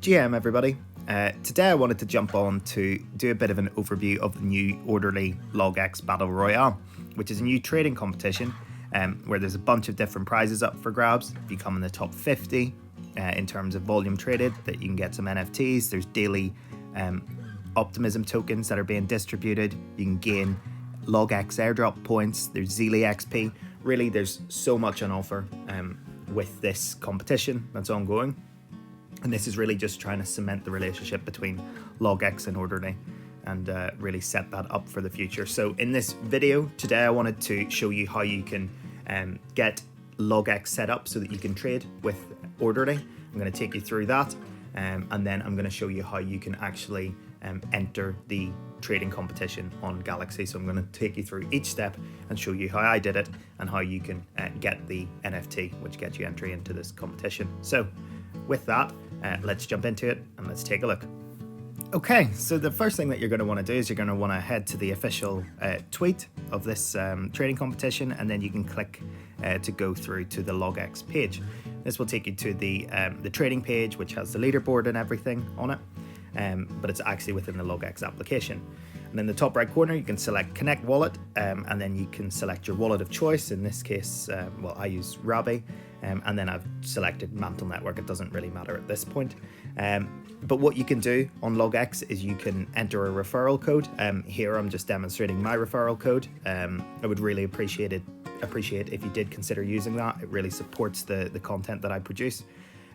GM everybody. Today I wanted to jump on to do a bit of an overview of the new orderly LogX Battle Royale, which is a new trading competition where there's a bunch of different prizes up for grabs. If you come in the top 50 in terms of volume traded, that you can get some NFTs. There's daily optimism tokens that are being distributed. You can gain LogX airdrop points. There's Zeely XP. Really, there's so much on offer with this competition that's ongoing. And this is really just trying to cement the relationship between LogX and Orderly and really set that up for the future. So in this video today, I wanted to show you how you can get LogX set up so that you can trade with Orderly. I'm going to take you through that and then I'm going to show you how you can actually enter the trading competition on Galaxy. So I'm going to take you through each step and show you how I did it and how you can get the NFT, which gets you entry into this competition. So with that, let's jump into it and let's take a look. Okay, so the first thing that you're going to want to do is you're going to want to head to the official tweet of this trading competition, and then you can click to go through to the LogX page. This will take you to the trading page, which has the leaderboard and everything on it, but it's actually within the LogX application. And in the top right corner, you can select Connect Wallet, and then you can select your wallet of choice. In this case, well, I use Rabi, and then I've selected Mantle Network. It doesn't really matter at this point. But what you can do on LogX is you can enter a referral code. Here I'm just demonstrating my referral code. I would really appreciate if you did consider using that. It really supports the content that I produce.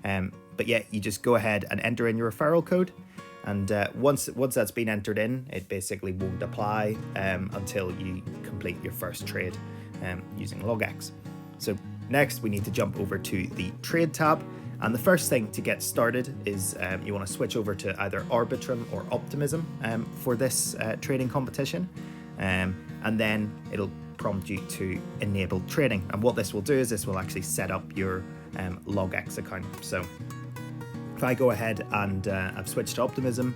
But yeah, you just go ahead and enter in your referral code. And once that's been entered in, it basically won't apply until you complete your first trade using LogX. So next, we need to jump over to the Trade tab. And the first thing to get started is you want to switch over to either Arbitrum or Optimism for this trading competition. And then it'll prompt you to enable trading. And what this will do is this will actually set up your LogX account. So if I go ahead and I've switched to Optimism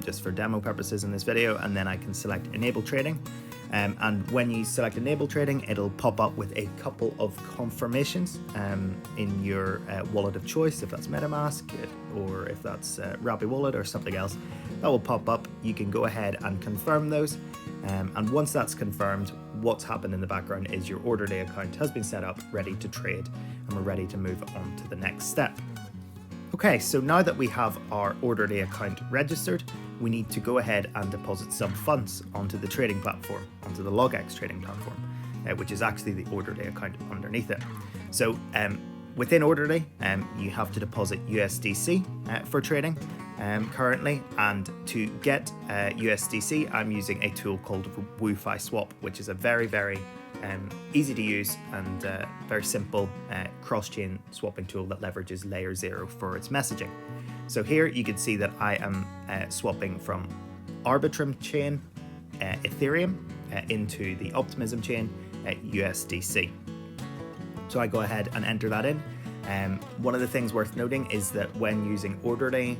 just for demo purposes in this video, and then I can select Enable Trading. And when you select Enable Trading, it'll pop up with a couple of confirmations in your wallet of choice, if that's MetaMask or if that's Rabi Wallet or something else. That will pop up. You can go ahead and confirm those. And once that's confirmed, what's happened in the background is your Orderly account has been set up, ready to trade, and we're ready to move on to the next step. Okay, so now that we have our Orderly account registered, we need to go ahead and deposit some funds onto the trading platform, onto the LogX trading platform, which is actually the Orderly account underneath it. So within Orderly, you have to deposit USDC for trading currently, and to get USDC, I'm using a tool called Wi-Fi Swap, which is a very easy to use and very simple cross-chain swapping tool that leverages layer 0 for its messaging. So here you can see that I am swapping from Arbitrum chain Ethereum into the Optimism chain USDC. So I go ahead and enter that in. One of the things worth noting is that when using Orderly,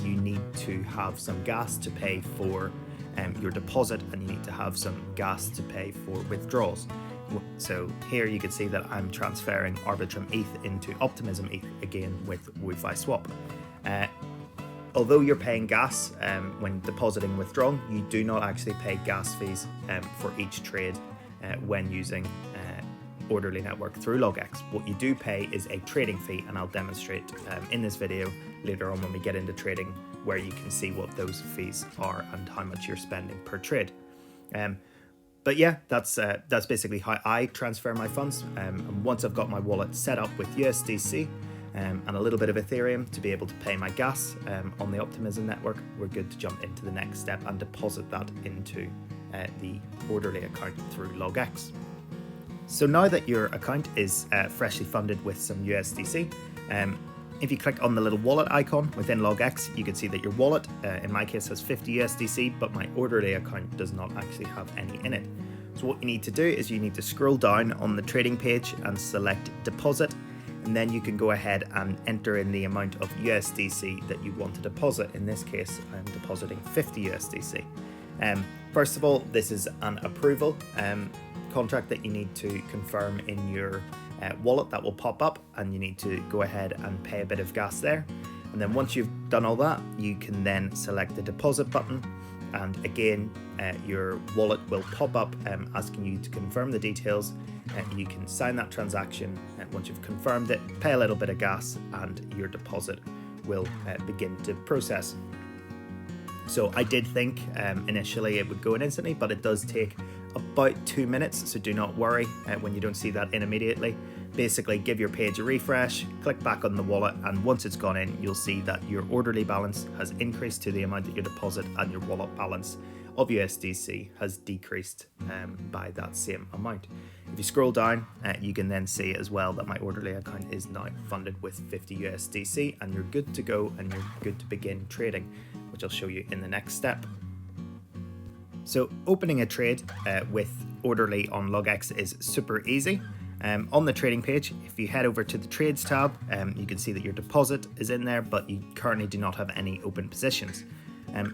you need to have some gas to pay for your deposit, and you need to have some gas to pay for withdrawals. So here you can see that I'm transferring Arbitrum ETH into Optimism ETH again with Wi-Fi Swap. Although you're paying gas when depositing and withdrawing, you do not actually pay gas fees for each trade when using Orderly Network through LogX. What you do pay is a trading fee, and I'll demonstrate in this video later on when we get into trading, where you can see what those fees are and how much you're spending per trade. But yeah, that's basically how I transfer my funds. And once I've got my wallet set up with USDC and a little bit of Ethereum to be able to pay my gas on the Optimism network, we're good to jump into the next step and deposit that into the Orderly account through LogX. So now that your account is freshly funded with some USDC, if you click on the little wallet icon within LogX, you can see that your wallet, in my case, has 50 USDC, but my Orderly account does not actually have any in it. So what you need to do is you need to scroll down on the trading page and select Deposit, and then you can go ahead and enter in the amount of USDC that you want to deposit. In this case, I'm depositing 50 USDC. First of all, this is an approval contract that you need to confirm in your wallet that will pop up, and you need to go ahead and pay a bit of gas there. And then once you've done all that, you can then select the deposit button, and again your wallet will pop up asking you to confirm the details. You can sign that transaction, and once you've confirmed it, pay a little bit of gas and your deposit will begin to process. So I did think initially it would go in instantly, but it does take about 2 minutes, so do not worry when you don't see that in immediately. Basically, give your page a refresh, click back on the wallet, and once it's gone in, you'll see that your orderly balance has increased to the amount that you deposit, and your wallet balance of USDC has decreased by that same amount. If you scroll down, you can then see as well that my orderly account is now funded with 50 USDC, and you're good to go and you're good to begin trading, which I'll show you in the next step. So opening a trade with orderly on LogX is super easy. On the trading page, if you head over to the trades tab, you can see that your deposit is in there, but you currently do not have any open positions.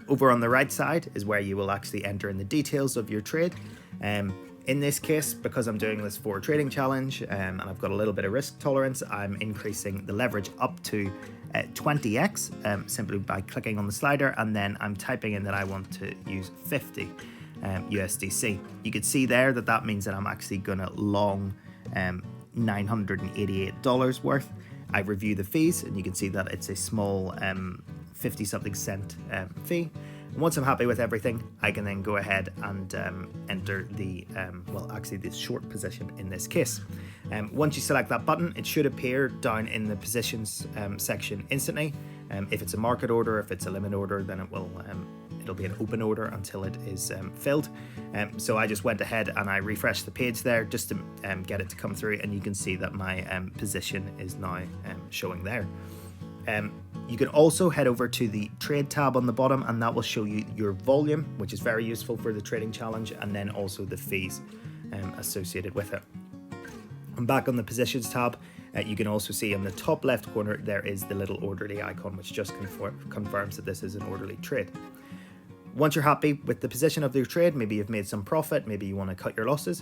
Over on the right side is where you will actually enter in the details of your trade. In this case, because I'm doing this for a trading challenge and I've got a little bit of risk tolerance, I'm increasing the leverage up to 20x simply by clicking on the slider, and then I'm typing in that I want to use 50 USDC. You can see there that that means that I'm actually going to long $988 worth. I review the fees, and you can see that it's a small 50 something cent fee. And once I'm happy with everything, I can then go ahead and enter the the short position in this case. Once you select that button, it should appear down in the positions section instantly. If it's a market order, if it's a limit order, then it'll be an open order until it is filled. So I just went ahead and I refreshed the page there just to get it to come through, and you can see that my position is now showing there. You can also head over to the trade tab on the bottom, and that will show you your volume, which is very useful for the trading challenge, and then also the fees associated with it. And back on the positions tab, you can also see in the top left corner there is the little orderly icon, which just confirms that this is an orderly trade. Once you're happy with the position of your trade, maybe you've made some profit, maybe you want to cut your losses,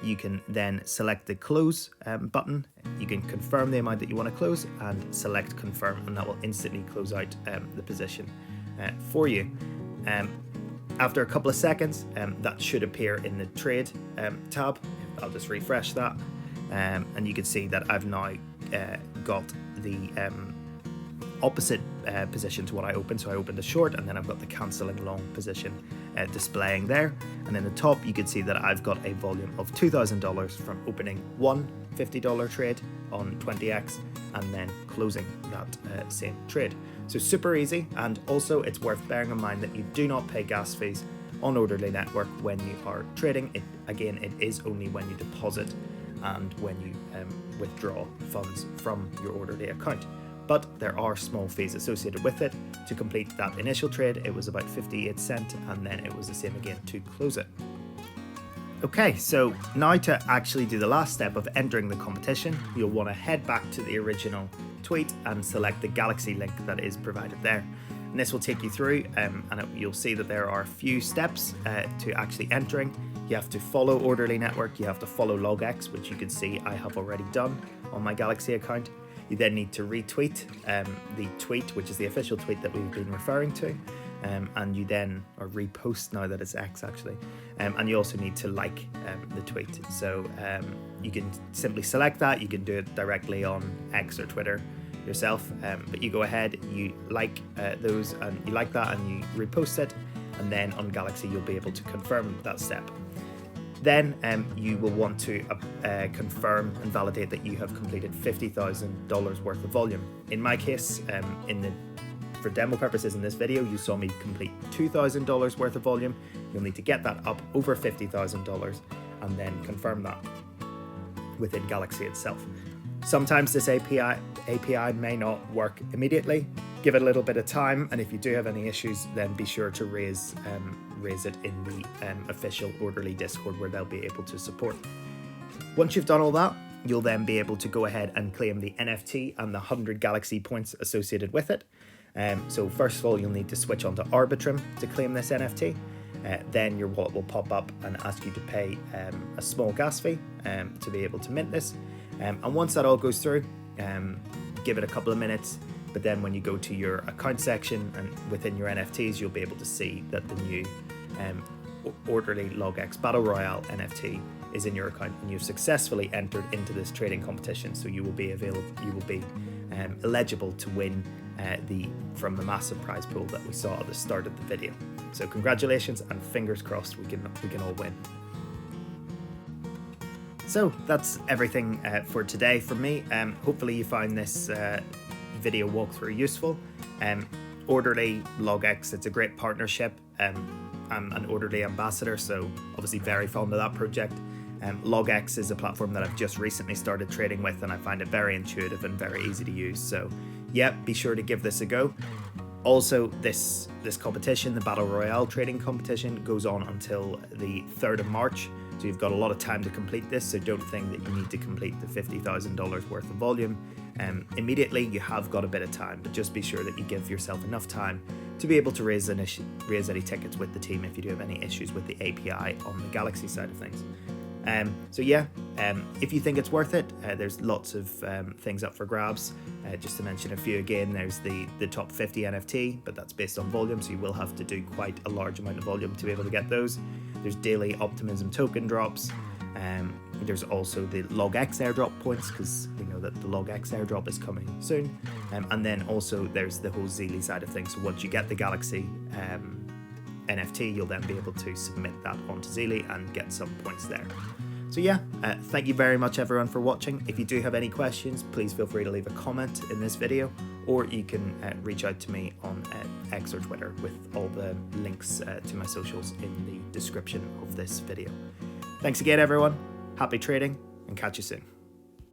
you can then select the close button. You can confirm the amount that you want to close and select confirm, and that will instantly close out the position for you. After a couple of seconds, that should appear in the trade tab. I'll just refresh that, and you can see that I've now got the opposite position to what I opened. So I opened a short, and then I've got the cancelling long position displaying there. And in the top, you can see that I've got a volume of $2,000 from opening one $50 trade on 20x and then closing that same trade. So super easy, and also it's worth bearing in mind that you do not pay gas fees on Orderly Network when you are trading. It is only when you deposit and when you withdraw funds from your Orderly account. But there are small fees associated with it. To complete that initial trade, it was about 58 cents, and then it was the same again to close it. Okay, so now to actually do the last step of entering the competition, you'll want to head back to the original tweet and select the Galaxy link that is provided there. And this will take you through, and you'll see that there are a few steps to actually entering. You have to follow Orderly Network, you have to follow LogX, which you can see I have already done on my Galaxy account. You then need to retweet the tweet, which is the official tweet that we've been referring to, and you then, or repost now that it's X actually, and you also need to like the tweet. So you can simply select that. You can do it directly on X or Twitter yourself, but you go ahead, you like those, and you like that, and you repost it, and then on Galaxy you'll be able to confirm that step. Then you will want to confirm and validate that you have completed $50,000 worth of volume. In my case, for demo purposes in this video, you saw me complete $2,000 worth of volume. You'll need to get that up over $50,000 and then confirm that within Galaxy itself. Sometimes this API may not work immediately. Give it a little bit of time, and if you do have any issues, then be sure to raise it in the official Orderly Discord, where they'll be able to support. Once you've done all that, you'll then be able to go ahead and claim the NFT and the 100 Galaxy points associated with it. So first of all, you'll need to switch onto Arbitrum to claim this NFT. Then your wallet will pop up and ask you to pay a small gas fee to be able to mint this. And once that all goes through, give it a couple of minutes. but then when you go to your account section and within your NFTs, you'll be able to see that the new orderly LogX Battle Royale NFT is in your account, and you've successfully entered into this trading competition. So you will be eligible to win from the massive prize pool that we saw at the start of the video. So congratulations, and fingers crossed we can all win. So that's everything for today from me. Hopefully you found this video walkthrough useful. Orderly LogX, it's a great partnership. I'm an Orderly ambassador, so obviously very fond of that project. LogX is a platform that I've just recently started trading with, and I find it very intuitive and very easy to use. So yeah, be sure to give this a go. Also, this competition, the Battle Royale Trading competition, goes on until the 3rd of March. So you've got a lot of time to complete this, so don't think that you need to complete the $50,000 worth of volume immediately. You have got a bit of time, but just be sure that you give yourself enough time to be able to raise any tickets with the team if you do have any issues with the API on the Galaxy side of things. So yeah, if you think it's worth it, there's lots of things up for grabs. Just to mention a few again, there's the top 50 NFT, but that's based on volume, so you will have to do quite a large amount of volume to be able to get those. There's daily optimism token drops. There's also the LogX airdrop points, because we know that the LogX airdrop is coming soon. And then also there's the whole Zeely side of things. So once you get the Galaxy NFT, you'll then be able to submit that onto Zeely and get some points there. So yeah, thank you very much everyone for watching. If you do have any questions, please feel free to leave a comment in this video, or you can reach out to me on X or Twitter, with all the links to my socials in the description of this video. Thanks again everyone, happy trading, and catch you soon.